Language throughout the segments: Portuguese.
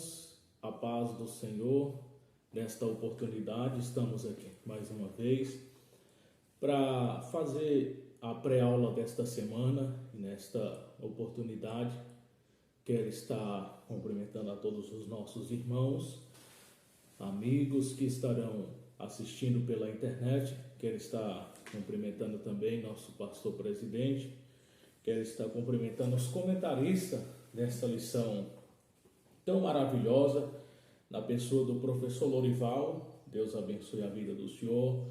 irmãos, a paz do Senhor. Nesta oportunidade estamos aqui mais uma vez para fazer a pré-aula desta semana. E nesta oportunidade quero estar cumprimentando a todos os nossos irmãos, amigos que estarão assistindo pela internet. Quero estar cumprimentando também nosso pastor presidente. Quero estar cumprimentando os comentaristas desta lição tão maravilhosa, na pessoa do professor Lorival. Deus abençoe a vida do senhor,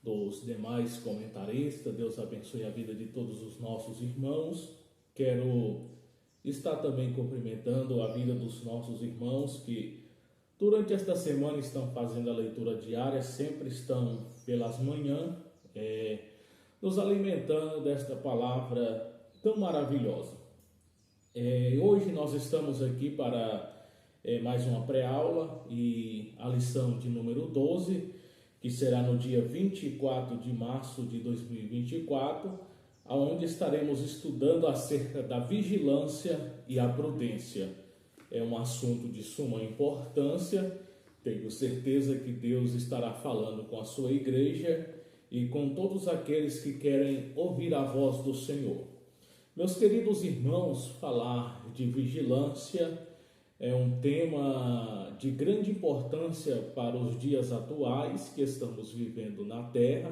dos demais comentaristas. Deus abençoe a vida de todos os nossos irmãos. Quero estar também cumprimentando a vida dos nossos irmãos que durante esta semana estão fazendo a leitura diária, sempre estão pelas manhãs, nos alimentando desta palavra tão maravilhosa. Hoje nós estamos aqui para mais uma pré-aula e a lição de número 12, que será no dia 24 de março de 2024, onde estaremos estudando acerca da vigilância e a prudência. É um assunto de suma importância. Tenho certeza que Deus estará falando com a sua igreja e com todos aqueles que querem ouvir a voz do Senhor. Meus queridos irmãos, falar de vigilância é um tema de grande importância para os dias atuais que estamos vivendo na terra.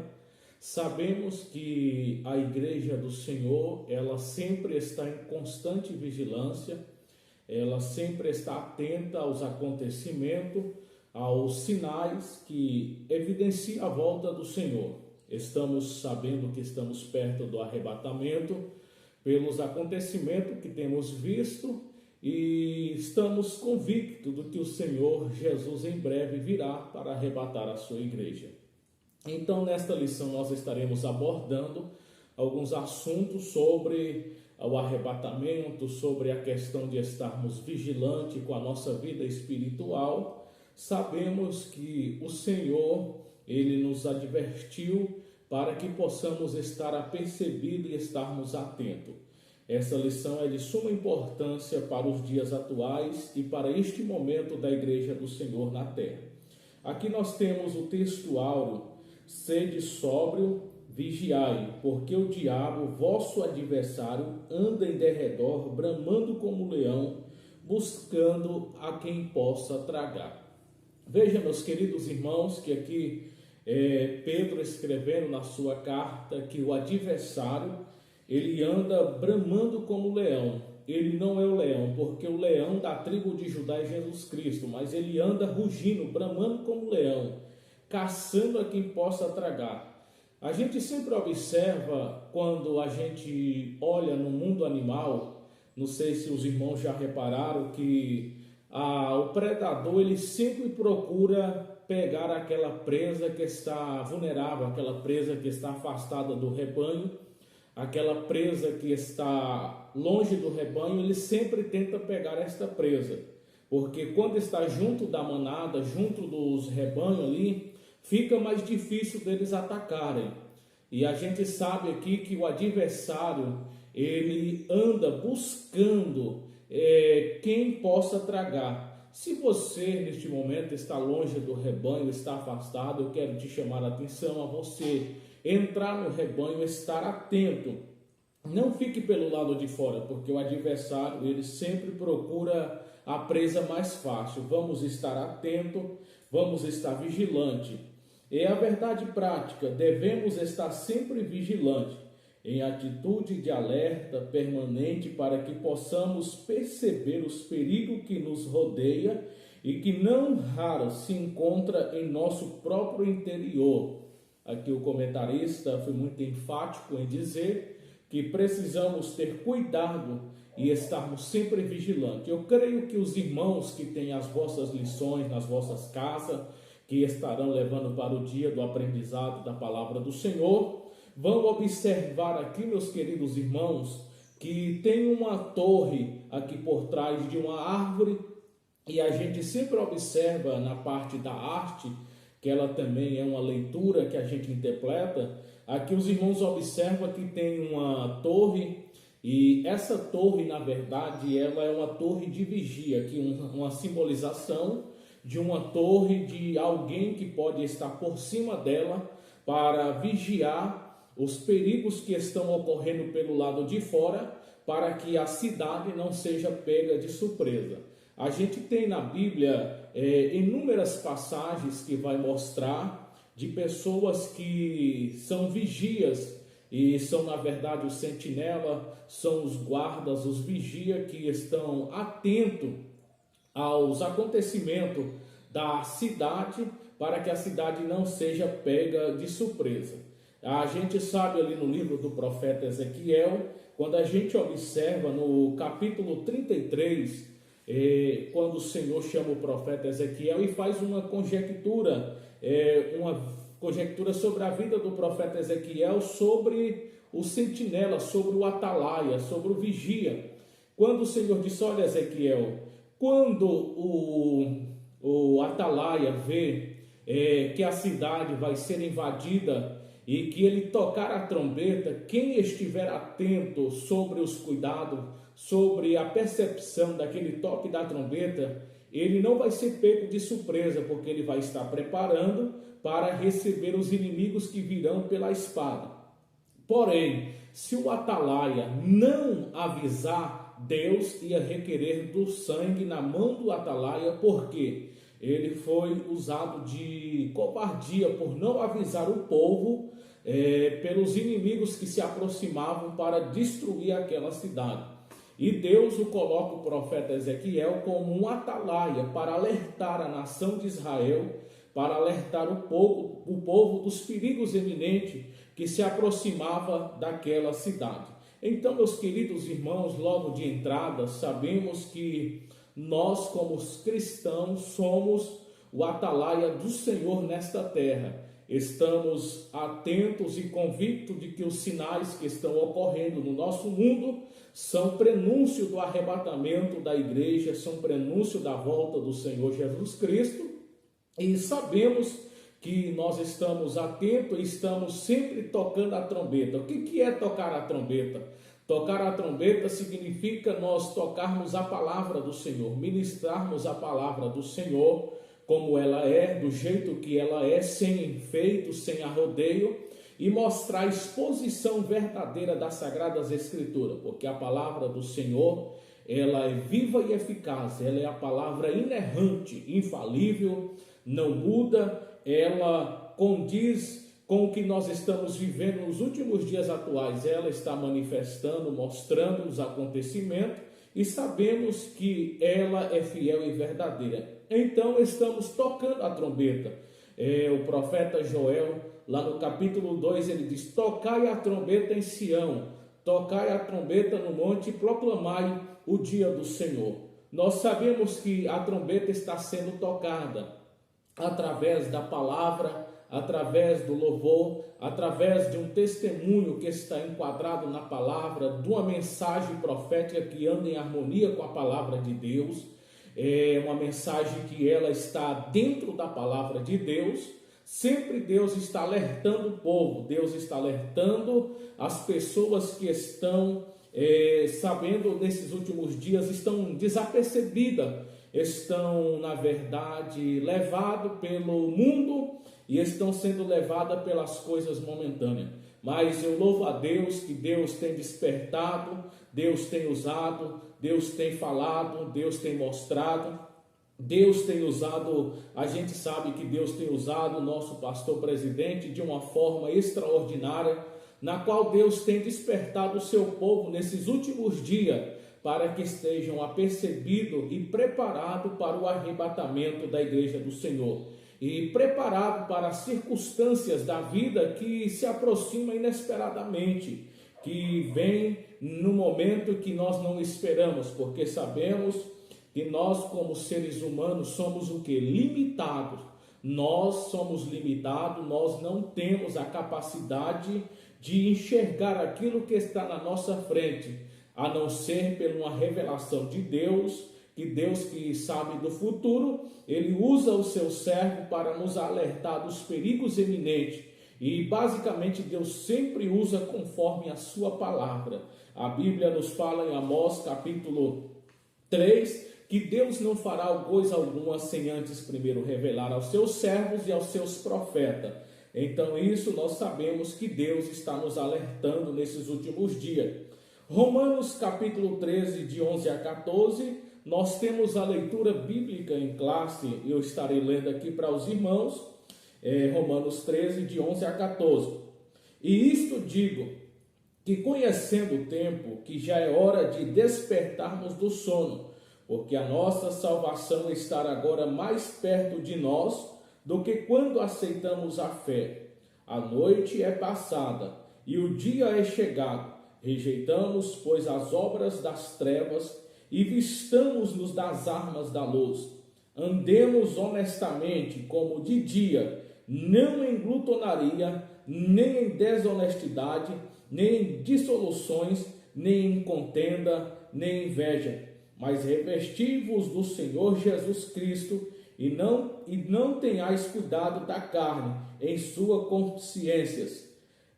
Sabemos que a igreja do Senhor, ela sempre está em constante vigilância, ela sempre está atenta aos acontecimentos, aos sinais que evidenciam a volta do Senhor. Estamos sabendo que estamos perto do arrebatamento, pelos acontecimentos que temos visto, e estamos convictos de que o Senhor Jesus em breve virá para arrebatar a sua igreja. Então, nesta lição nós estaremos abordando alguns assuntos sobre o arrebatamento, sobre a questão de estarmos vigilantes com a nossa vida espiritual. Sabemos que o Senhor, Ele nos advertiu para que possamos estar apercebidos e estarmos atentos. Essa lição é de suma importância para os dias atuais e para este momento da igreja do Senhor na terra. Aqui nós temos o texto áureo: sede sóbrio, vigiai, porque o diabo, vosso adversário, anda em derredor, bramando como leão, buscando a quem possa tragar. Veja, meus queridos irmãos, que aqui Pedro escrevendo na sua carta que o adversário, ele anda bramando como leão. Ele não é o leão, porque o leão da tribo de Judá é Jesus Cristo, mas ele anda rugindo, bramando como leão, caçando a quem possa tragar. A gente sempre observa, quando a gente olha no mundo animal, não sei se os irmãos já repararam, que o predador, ele sempre procura pegar aquela presa que está vulnerável, aquela presa que está afastada do rebanho, aquela presa que está longe do rebanho. Ele sempre tenta pegar esta presa, porque quando está junto da manada, junto dos rebanhos ali, fica mais difícil deles atacarem. E a gente sabe aqui que o adversário, ele anda buscando quem possa tragar. Se você neste momento está longe do rebanho, está afastado, eu quero te chamar a atenção a você entrar no rebanho, estar atento. Não fique pelo lado de fora, porque o adversário, ele sempre procura a presa mais fácil. Vamos estar atento, vamos estar vigilante. É a verdade prática, devemos estar sempre vigilante, em atitude de alerta permanente, para que possamos perceber os perigos que nos rodeia e que não raro se encontra em nosso próprio interior. Aqui o comentarista foi muito enfático em dizer que precisamos ter cuidado e estarmos sempre vigilantes. Eu creio que os irmãos que têm as vossas lições nas vossas casas, que estarão levando para o dia do aprendizado da palavra do Senhor, vão observar aqui, meus queridos irmãos, que tem uma torre aqui por trás de uma árvore, e a gente sempre observa na parte da arte, que ela também é uma leitura que a gente interpreta. Aqui os irmãos observam que tem uma torre E essa torre, na verdade, ela é uma torre de vigia, que uma simbolização de uma torre de alguém que pode estar por cima dela para vigiar os perigos que estão ocorrendo pelo lado de fora, para que a cidade não seja pega de surpresa. A gente tem na Bíblia inúmeras passagens que vai mostrar de pessoas que são vigias e são na verdade os sentinela, são os guardas, os vigias que estão atentos aos acontecimentos da cidade para que a cidade não seja pega de surpresa. A gente sabe ali no livro do profeta Ezequiel, quando a gente observa no capítulo 33, quando o Senhor chama o profeta Ezequiel e faz uma conjectura sobre a vida do profeta Ezequiel, sobre o sentinela, sobre o atalaia, sobre o vigia. Quando o Senhor disse: olha, Ezequiel, quando o atalaia vê que a cidade vai ser invadida e que ele tocar a trombeta, quem estiver atento sobre os cuidados, sobre a percepção daquele toque da trombeta, ele não vai ser pego de surpresa, porque ele vai estar preparando para receber os inimigos que virão pela espada. Porém, se o atalaia não avisar, Deus ia requerer do sangue na mão do atalaia, porque ele foi usado de covardia por não avisar o povo pelos inimigos que se aproximavam para destruir aquela cidade. E Deus o coloca, o profeta Ezequiel, como um atalaia para alertar a nação de Israel, para alertar o povo dos perigos iminentes que se aproximava daquela cidade. Então, meus queridos irmãos, logo de entrada, sabemos que nós, como cristãos, somos o atalaia do Senhor nesta terra. Estamos atentos e convictos de que os sinais que estão ocorrendo no nosso mundo são prenúncio do arrebatamento da igreja, são prenúncio da volta do Senhor Jesus Cristo, e sabemos que nós estamos atentos e estamos sempre tocando a trombeta. O que é tocar a trombeta? Tocar a trombeta significa nós tocarmos a palavra do Senhor, ministrarmos a palavra do Senhor como ela é, do jeito que ela é, sem enfeito, sem arrodeio, e mostrar a exposição verdadeira das Sagradas Escrituras, porque a palavra do Senhor, ela é viva e eficaz, ela é a palavra inerrante, infalível, não muda, ela condiz com o que nós estamos vivendo nos últimos dias atuais. Ela está manifestando, mostrando os acontecimentos e sabemos que ela é fiel e verdadeira. Então estamos tocando a trombeta. O profeta Joel, lá no capítulo 2, ele diz: tocai a trombeta em Sião, tocai a trombeta no monte e proclamai o dia do Senhor. Nós sabemos que a trombeta está sendo tocada através da palavra, através do louvor, através de um testemunho que está enquadrado na palavra, de uma mensagem profética que anda em harmonia com a palavra de Deus. É uma mensagem que ela está dentro da palavra de Deus. Sempre Deus está alertando o povo, Deus está alertando as pessoas que estão sabendo nesses últimos dias, estão desapercebidas, estão na verdade levadas pelo mundo e estão sendo levadas pelas coisas momentâneas. Mas eu louvo a Deus que Deus tem despertado, Deus tem usado, Deus tem falado, Deus tem mostrado, Deus tem usado. A gente sabe que Deus tem usado o nosso pastor presidente de uma forma extraordinária, na qual Deus tem despertado o seu povo nesses últimos dias, para que estejam apercebidos e preparados para o arrebatamento da igreja do Senhor, e preparados para as circunstâncias da vida que se aproximam inesperadamente, que vem no momento que nós não esperamos, porque sabemos que nós, como seres humanos, somos o que? Limitados. Nós somos limitados, nós não temos a capacidade de enxergar aquilo que está na nossa frente, a não ser por uma revelação de Deus, que Deus que sabe do futuro, ele usa o seu servo para nos alertar dos perigos iminentes. E basicamente Deus sempre usa conforme a sua palavra. A Bíblia nos fala em Amós capítulo 3, que Deus não fará coisa alguma sem antes primeiro revelar aos seus servos e aos seus profetas. Então isso nós sabemos que Deus está nos alertando nesses últimos dias. Romanos capítulo 13, de 11 a 14, nós temos a leitura bíblica em classe. Eu estarei lendo aqui para os irmãos, Romanos 13, de 11 a 14. E isto digo, que conhecendo o tempo, que já é hora de despertarmos do sono, porque a nossa salvação está agora mais perto de nós do que quando aceitamos a fé. A noite é passada e o dia é chegado. Rejeitamos, pois, as obras das trevas e vistamos-nos das armas da luz. Andemos honestamente como de dia, não em glutonaria, nem em desonestidade, nem em dissoluções, nem em contenda, nem em inveja. Mas revesti-vos do Senhor Jesus Cristo e não tenhais cuidado da carne em suas consciências.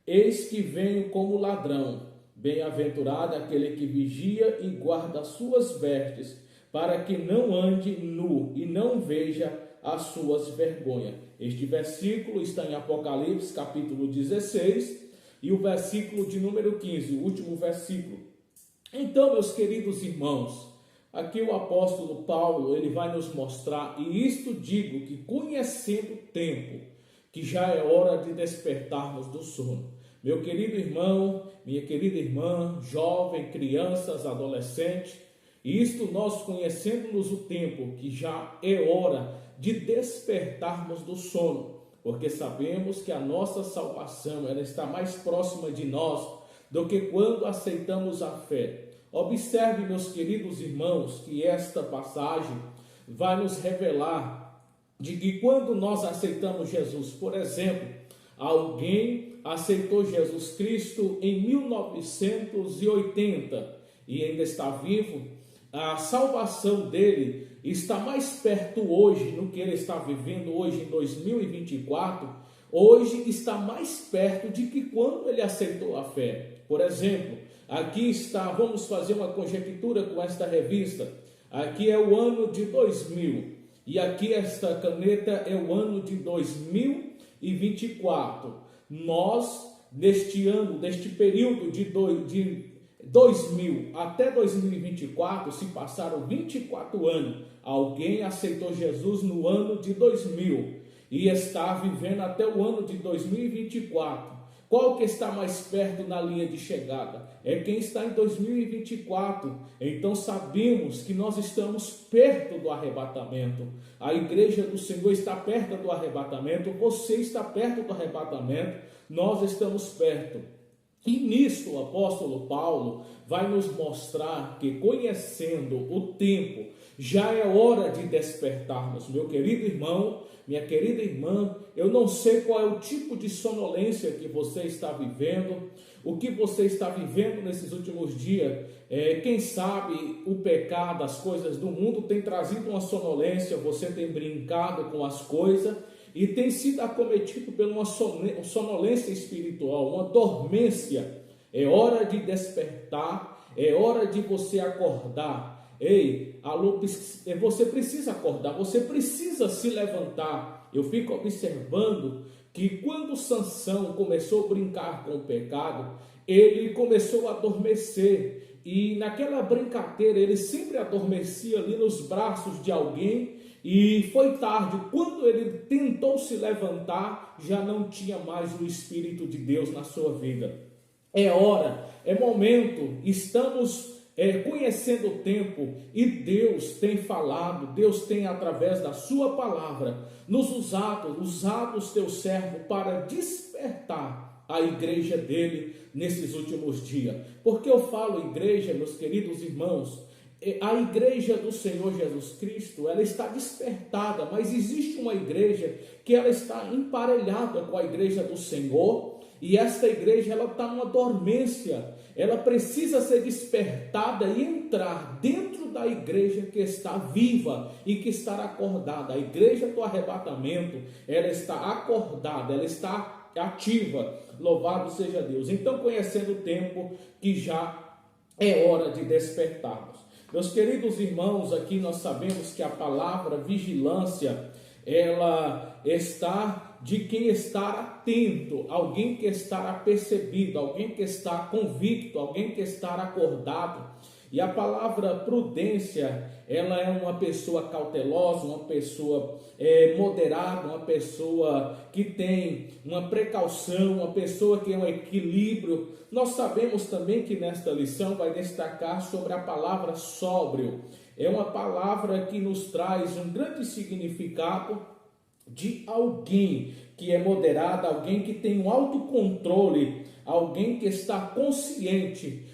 Eis que venho como ladrão. Bem-aventurado aquele que vigia e guarda as suas vestes, para que não ande nu e não veja as suas vergonhas. Este versículo está em Apocalipse capítulo 16 e o versículo de número 15, o último versículo. Então, meus queridos irmãos, aqui o apóstolo Paulo, ele vai nos mostrar, e isto digo, que conhecendo o tempo, que já é hora de despertarmos do sono. Meu querido irmão, minha querida irmã, jovem, crianças, adolescentes, isto nós conhecendo-nos o tempo, que já é hora de despertarmos do sono, porque sabemos que a nossa salvação ela está mais próxima de nós do que quando aceitamos a fé. Observe, meus queridos irmãos, que esta passagem vai nos revelar de que quando nós aceitamos Jesus, por exemplo, alguém aceitou Jesus Cristo em 1980 e ainda está vivo, a salvação dele está mais perto hoje, no que ele está vivendo hoje em 2024, hoje está mais perto de que quando ele aceitou a fé. Por exemplo, aqui está, vamos fazer uma conjectura com esta revista, aqui é o ano de 2000 e aqui esta caneta é o ano de 2024. Nós, neste ano, neste período de 2000 até 2024, se passaram 24 anos. Alguém aceitou Jesus no ano de 2000 e está vivendo até o ano de 2024. Qual que está mais perto na linha de chegada? É quem está em 2024. Então sabemos que nós estamos perto do arrebatamento. A igreja do Senhor está perto do arrebatamento. Você está perto do arrebatamento. Nós estamos perto. E nisso o apóstolo Paulo vai nos mostrar que conhecendo o tempo, já é hora de despertarmos. Meu querido irmão, minha querida irmã, eu não sei qual é o tipo de sonolência que você está vivendo, o que você está vivendo nesses últimos dias. Quem sabe o pecado, as coisas do mundo tem trazido uma sonolência, você tem brincado com as coisas e tem sido acometido por uma sonolência espiritual, uma dormência. É hora de despertar, é hora de você acordar. Ei, alô, você precisa acordar, você precisa se levantar. Eu fico observando que quando Sansão começou a brincar com o pecado, ele começou a adormecer. E naquela brincadeira, ele sempre adormecia ali nos braços de alguém. E foi tarde, quando ele tentou se levantar, já não tinha mais o Espírito de Deus na sua vida. É hora, é momento, estamos conhecendo o tempo e Deus tem falado, Deus tem através da sua palavra nos usado os teus servos para despertar a igreja dele nesses últimos dias. Porque eu falo igreja, meus queridos irmãos, a igreja do Senhor Jesus Cristo, ela está despertada, mas existe uma igreja que ela está emparelhada com a igreja do Senhor, e esta igreja ela está numa dormência, ela precisa ser despertada e entrar dentro da igreja que está viva e que está acordada. A igreja do arrebatamento, ela está acordada, ela está ativa, louvado seja Deus. Então, conhecendo o tempo que já é hora de despertarmos. Meus queridos irmãos, aqui nós sabemos que a palavra vigilância, ela está de quem está atento, alguém que está apercebido, alguém que está convicto, alguém que está acordado. E a palavra prudência, ela é uma pessoa cautelosa, uma pessoa moderada, uma pessoa que tem uma precaução, uma pessoa que tem um equilíbrio. Nós sabemos também que nesta lição vai destacar sobre a palavra sóbrio. É uma palavra que nos traz um grande significado de alguém que é moderado, alguém que tem um autocontrole, alguém que está consciente,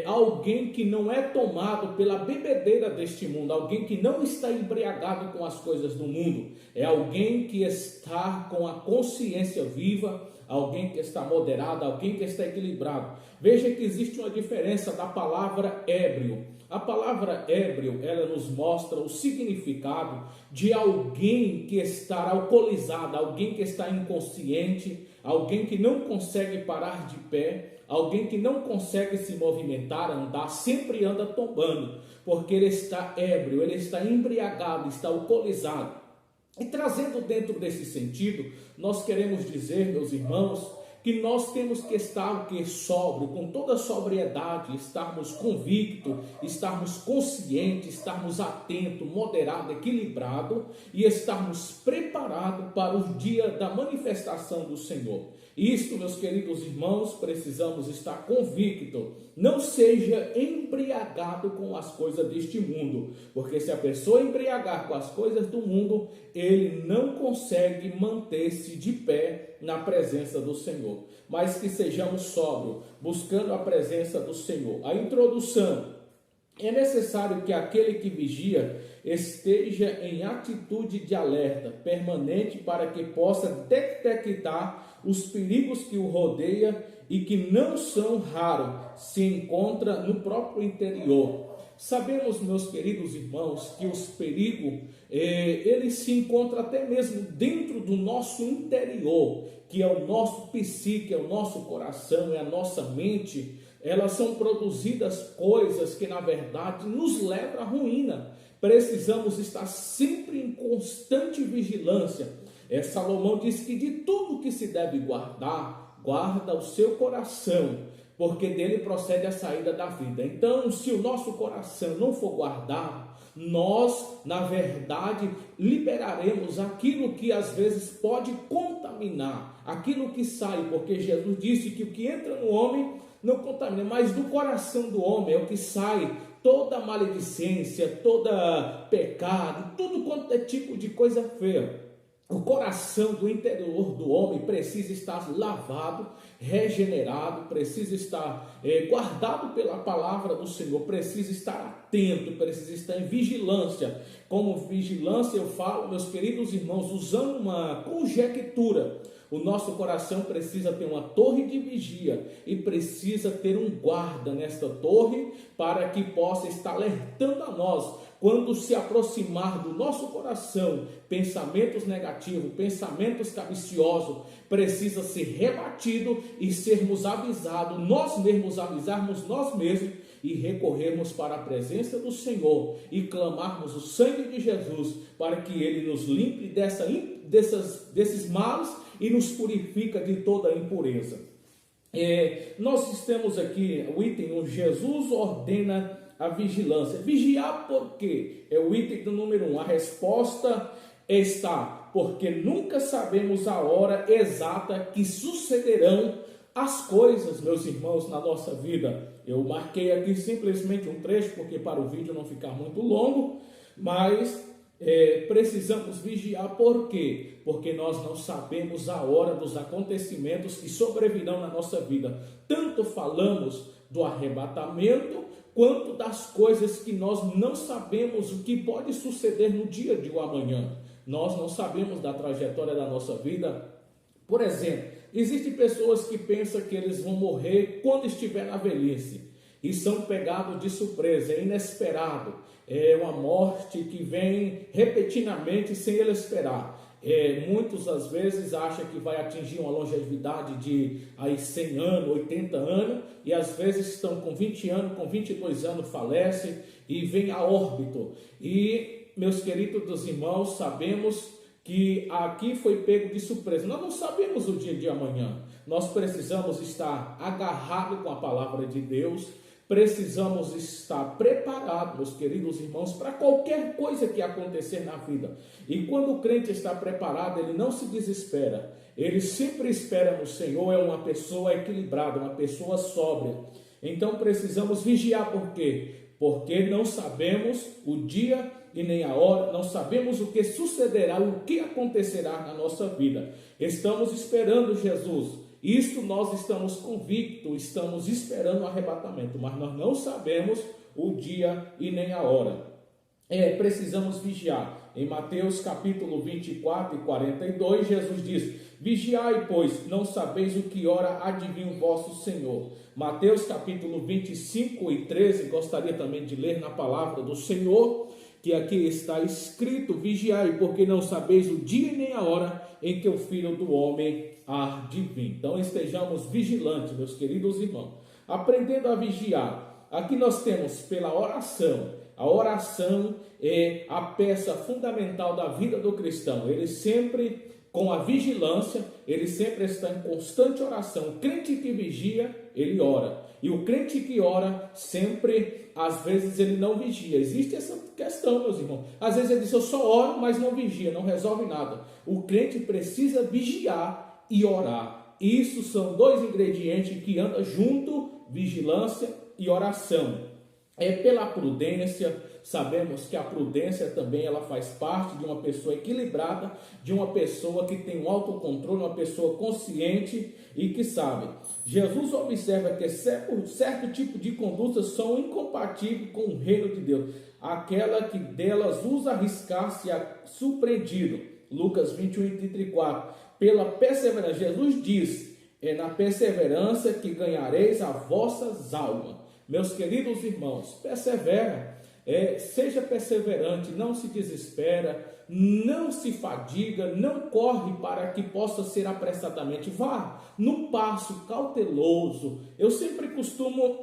alguém que não é tomado pela bebedeira deste mundo, alguém que não está embriagado com as coisas do mundo, é alguém que está com a consciência viva, alguém que está moderado, alguém que está equilibrado. Veja que existe uma diferença da palavra ébrio. A palavra ébrio, ela nos mostra o significado de alguém que está alcoolizado, alguém que está inconsciente, alguém que não consegue parar de pé, alguém que não consegue se movimentar, andar, sempre anda tombando, porque ele está ébrio, ele está embriagado, está alcoolizado. E trazendo dentro desse sentido, nós queremos dizer, meus irmãos, que nós temos que estar sóbrio, com toda a sobriedade, estarmos convictos, estarmos conscientes, estarmos atentos, moderados, equilibrados e estarmos preparados para o dia da manifestação do Senhor. Isto, meus queridos irmãos, precisamos estar convictos. Não seja embriagado com as coisas deste mundo, porque se a pessoa embriagar com as coisas do mundo, ele não consegue manter-se de pé na presença do Senhor. Mas que sejamos sóbrios, buscando a presença do Senhor. A introdução: é necessário que aquele que vigia esteja em atitude de alerta permanente para que possa detectar os perigos que o rodeia e que não são raros, se encontra no próprio interior. Sabemos, meus queridos irmãos, que os perigos, eles se encontram até mesmo dentro do nosso interior, que é o nosso psique, é o nosso coração, é a nossa mente. Elas são produzidas coisas que na verdade nos levam à ruína. Precisamos estar sempre em constante vigilância. Salomão diz que de tudo que se deve guardar, guarda o seu coração, porque dele procede a saída da vida. Então, se o nosso coração não for guardado, nós, na verdade, liberaremos aquilo que às vezes pode contaminar, aquilo que sai, porque Jesus disse que o que entra no homem não contamina, mas do coração do homem é o que sai toda maledicência, toda pecado, tudo quanto é tipo de coisa feia. O coração do interior do homem precisa estar lavado, regenerado, precisa estar guardado pela palavra do Senhor, precisa estar atento, precisa estar em vigilância. Como vigilância eu falo, meus queridos irmãos, usando uma conjectura. O nosso coração precisa ter uma torre de vigia e precisa ter um guarda nesta torre para que possa estar alertando a nós. Quando se aproximar do nosso coração pensamentos negativos, pensamentos cabiciosos, precisa ser rebatido e sermos avisados, nós mesmos avisarmos nós mesmos e recorrermos para a presença do Senhor e clamarmos o sangue de Jesus para que Ele nos limpe desses males e nos purifica de toda a impureza. Nós temos aqui o item 1, Jesus ordena a vigilância. Vigiar por quê? É o item do número 1. A resposta está, porque nunca sabemos a hora exata que sucederão as coisas, meus irmãos, na nossa vida. Eu marquei aqui simplesmente um trecho, porque para o vídeo não ficar muito longo, mas precisamos vigiar. Por quê? Porque nós não sabemos a hora dos acontecimentos que sobrevirão na nossa vida. Tanto falamos do arrebatamento, quanto das coisas que nós não sabemos o que pode suceder no dia de amanhã. Nós não sabemos da trajetória da nossa vida. Por exemplo, existem pessoas que pensam que eles vão morrer quando estiver na velhice e são pegados de surpresa, é inesperado, é uma morte que vem repentinamente sem ele esperar. Muitos às vezes acham que vai atingir uma longevidade de aí 100 anos, 80 anos, e às vezes estão com 20 anos, com 22 anos falecem e vem a óbito. E, meus queridos irmãos, sabemos que aqui foi pego de surpresa. Nós não sabemos o dia de amanhã. Nós precisamos estar agarrados com a palavra de Deus, precisamos estar preparados, meus queridos irmãos, para qualquer coisa que acontecer na vida. E quando o crente está preparado, ele não se desespera, ele sempre espera no Senhor. É uma pessoa equilibrada, uma pessoa sóbria. Então precisamos vigiar. Por quê? Porque não sabemos o dia e nem a hora, não sabemos o que sucederá, o que acontecerá na nossa vida. Estamos esperando Jesus. Isto nós estamos convictos, estamos esperando o arrebatamento, mas nós não sabemos o dia e nem a hora. Precisamos vigiar. Em Mateus capítulo 24 e 42, Jesus diz: vigiai, pois não sabeis o que hora há de vir o vosso Senhor. Mateus capítulo 25 e 13, gostaria também de ler na palavra do Senhor, que aqui está escrito: vigiai, porque não sabeis o dia nem a hora em que o Filho do Homem há de vir. Então estejamos vigilantes, meus queridos irmãos, aprendendo a vigiar. Aqui nós temos pela oração. A oração é a peça fundamental da vida do cristão. Ele sempre, com a vigilância, ele sempre está em constante oração. O crente que vigia, ele ora. E o crente que ora, sempre, às vezes, ele não vigia. Existe essa questão, meus irmãos. Às vezes ele diz: eu só oro, mas não vigia, não resolve nada. O crente precisa vigiar e orar. Isso são dois ingredientes que andam junto: vigilância e oração. Pela prudência. Sabemos que a prudência também ela faz parte de uma pessoa equilibrada, de uma pessoa que tem um autocontrole, uma pessoa consciente e que sabe. Jesus observa que certo tipo de condutas são incompatíveis com o reino de Deus, aquela que delas usa arriscar-se a surpreendido. Lucas 21 e 34. Pela perseverança, Jesus diz: é na perseverança que ganhareis as vossas almas. Meus queridos irmãos, persevera. Seja perseverante, não se desespera, não se fadiga, não corre para que possa ser apressadamente. Vá no passo cauteloso. Eu sempre costumo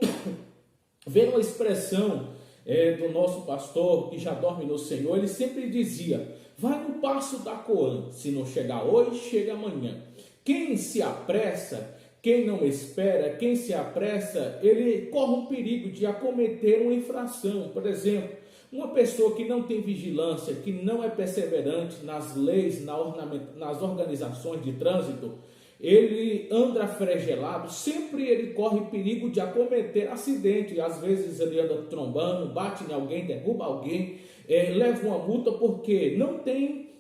ver uma expressão do nosso pastor, que já dorme no Senhor. Ele sempre dizia: vai no passo da Coan, se não chegar hoje, chega amanhã. Quem se apressa, quem não espera, quem se apressa, ele corre um perigo de acometer uma infração. Por exemplo, uma pessoa que não tem vigilância, que não é perseverante nas leis, nas organizações de trânsito, ele anda fregelado, sempre ele corre perigo de acometer acidente. Às vezes ele anda trombando, bate em alguém, derruba alguém, leva uma multa porque não tem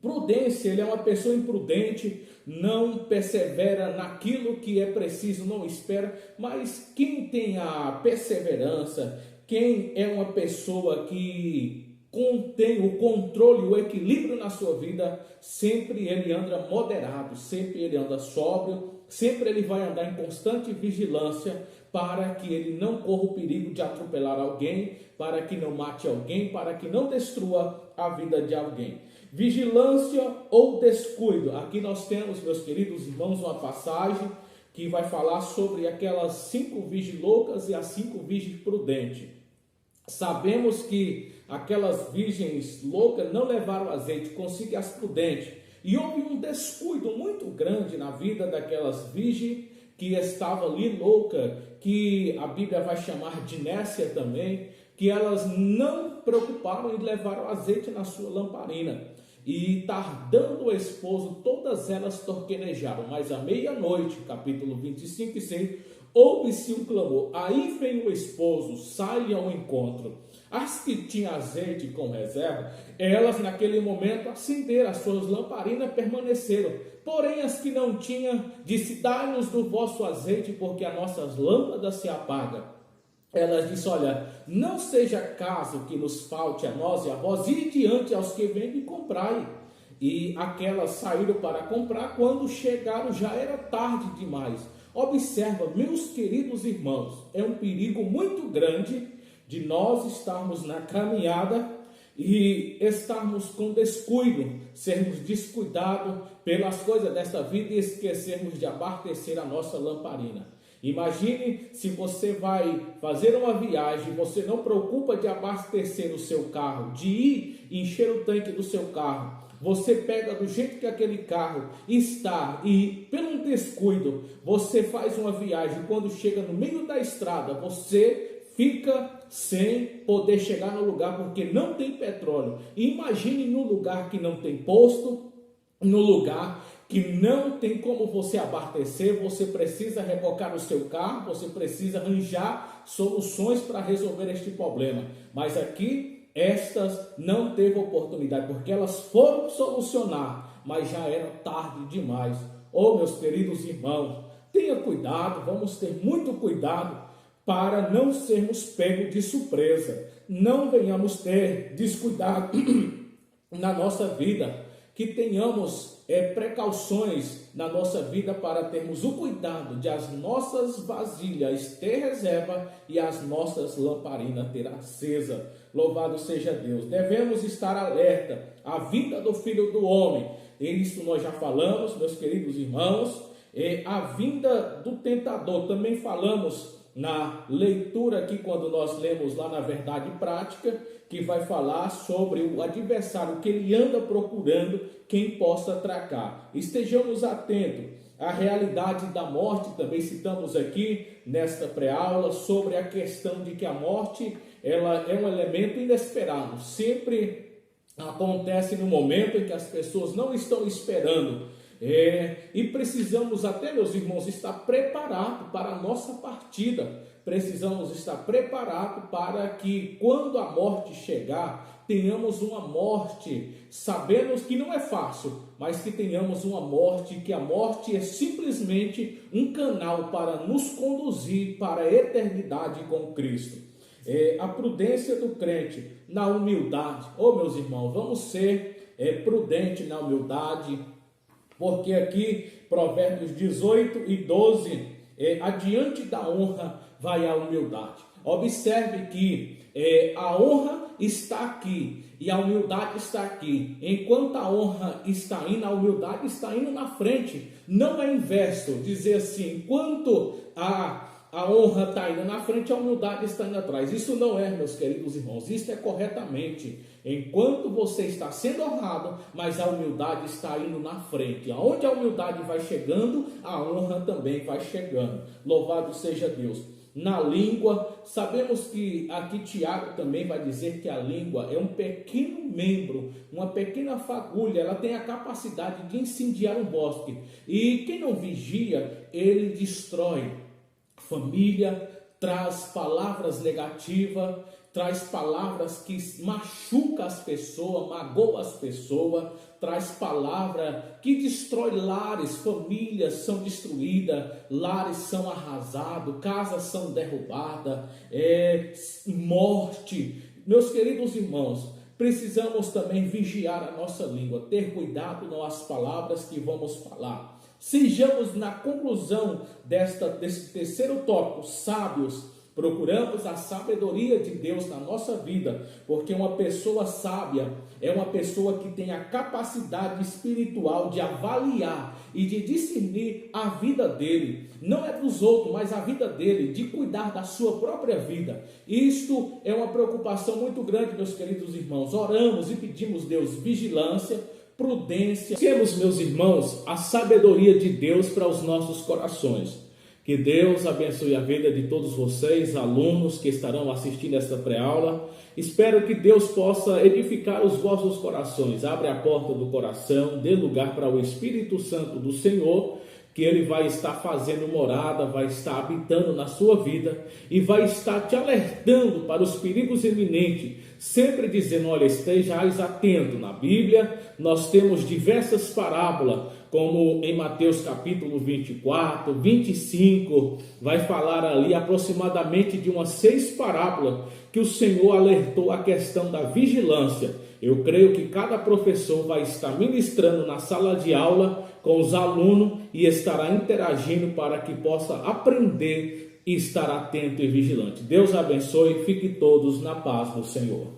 prudência. Ele é uma pessoa imprudente, não persevera naquilo que é preciso, não espera. Mas quem tem a perseverança, quem é uma pessoa que contém o controle, o equilíbrio na sua vida, sempre ele anda moderado, sempre ele anda sóbrio, sempre ele vai andar em constante vigilância para que ele não corra o perigo de atropelar alguém, para que não mate alguém, para que não destrua a vida de alguém. Vigilância ou descuido. Aqui nós temos, meus queridos irmãos, uma passagem que vai falar sobre aquelas 5 virgens loucas e as 5 virgens prudentes. Sabemos que aquelas virgens loucas não levaram azeite, consigo as prudentes. E houve um descuido muito grande na vida daquelas virgens que estavam ali louca, que a Bíblia vai chamar de inércia também, que elas não preocuparam em levar o azeite na sua lamparina. E tardando o esposo, todas elas torquenejaram. Mas à meia-noite, capítulo 25 e 6, ouve-se um clamor. Aí vem o esposo, sai ao encontro. As que tinham azeite com reserva, elas naquele momento acenderam, as suas lamparinas permaneceram. Porém as que não tinham, disse: dai-nos do vosso azeite, porque as nossas lâmpadas se apagam. Elas disse: olha, não seja caso que nos falte a nós e a vós, e diante aos que vendem, comprai. E aquelas saíram para comprar, quando chegaram já era tarde demais. Observa, meus queridos irmãos, é um perigo muito grande de nós estarmos na caminhada e estarmos com descuido, sermos descuidados pelas coisas desta vida e esquecermos de abastecer a nossa lamparina. Imagine se você vai fazer uma viagem, você não preocupa de abastecer o seu carro, de ir encher o tanque do seu carro. Você pega do jeito que aquele carro está e, pelo descuido, você faz uma viagem. Quando chega no meio da estrada, você fica sem poder chegar no lugar porque não tem petróleo. Imagine no lugar que não tem posto, no lugar que não tem como você abastecer, você precisa rebocar o seu carro, você precisa arranjar soluções para resolver este problema. Mas aqui, estas não teve oportunidade, porque elas foram solucionar, mas já era tarde demais. Oh, meus queridos irmãos, tenha cuidado, vamos ter muito cuidado para não sermos pegos de surpresa. Não venhamos ter descuidado na nossa vida, que tenhamos precauções na nossa vida para termos o cuidado de as nossas vasilhas ter reserva e as nossas lamparinas ter acesa. Louvado seja Deus. Devemos estar alerta à vinda do Filho do Homem. E isso nós já falamos, meus queridos irmãos. A vinda do tentador, também falamos na leitura aqui, quando nós lemos lá na Verdade Prática, que vai falar sobre o adversário que ele anda procurando quem possa atracar. Estejamos atentos à realidade da morte, também citamos aqui nesta pré-aula sobre a questão de que a morte ela é um elemento inesperado, sempre acontece no momento em que as pessoas não estão esperando. E precisamos até, meus irmãos, estar preparados para a nossa partida. Precisamos estar preparados para que quando a morte chegar, tenhamos uma morte, sabemos que não é fácil, mas que tenhamos uma morte, que a morte é simplesmente um canal para nos conduzir para a eternidade com Cristo. A prudência do crente na humildade. Oh, meus irmãos, vamos ser prudentes na humildade, porque aqui, Provérbios 18 e 12, adiante da honra vai a humildade. Observe que a honra está aqui e a humildade está aqui. Enquanto a honra está indo, a humildade está indo na frente. Não é inverso, dizer assim, enquanto a honra está indo na frente, a humildade está indo atrás. Isso não é, meus queridos irmãos, isso é corretamente. Enquanto você está sendo honrado, mas a humildade está indo na frente. Aonde a humildade vai chegando, a honra também vai chegando. Louvado seja Deus. Na língua, sabemos que aqui Tiago também vai dizer que a língua é um pequeno membro, uma pequena fagulha, ela tem a capacidade de incendiar um bosque. E quem não vigia, ele destrói família, traz palavras negativas, traz palavras que machucam as pessoas, magoam as pessoas, traz palavra que destrói lares, famílias são destruídas, lares são arrasados, casas são derrubadas, morte. Meus queridos irmãos, precisamos também vigiar a nossa língua, ter cuidado com as palavras que vamos falar. Sejamos na conclusão desse terceiro tópico, sábios. Procuramos a sabedoria de Deus na nossa vida, porque uma pessoa sábia é uma pessoa que tem a capacidade espiritual de avaliar e de discernir a vida dele, não é dos outros, mas a vida dele, de cuidar da sua própria vida. Isto é uma preocupação muito grande, meus queridos irmãos. Oramos e pedimos Deus vigilância, prudência. Temos, meus irmãos, a sabedoria de Deus para os nossos corações. Que Deus abençoe a vida de todos vocês, alunos que estarão assistindo esta pré-aula. Espero que Deus possa edificar os vossos corações. Abre a porta do coração, dê lugar para o Espírito Santo do Senhor, que Ele vai estar fazendo morada, vai estar habitando na sua vida e vai estar te alertando para os perigos iminentes, sempre dizendo, olha, estejais atento. Na Bíblia nós temos diversas parábolas, como em Mateus capítulo 24, 25, vai falar ali aproximadamente de umas 6 parábolas que o Senhor alertou a questão da vigilância. Eu creio que cada professor vai estar ministrando na sala de aula com os alunos e estará interagindo para que possa aprender e estar atento e vigilante. Deus abençoe e fique todos na paz do Senhor.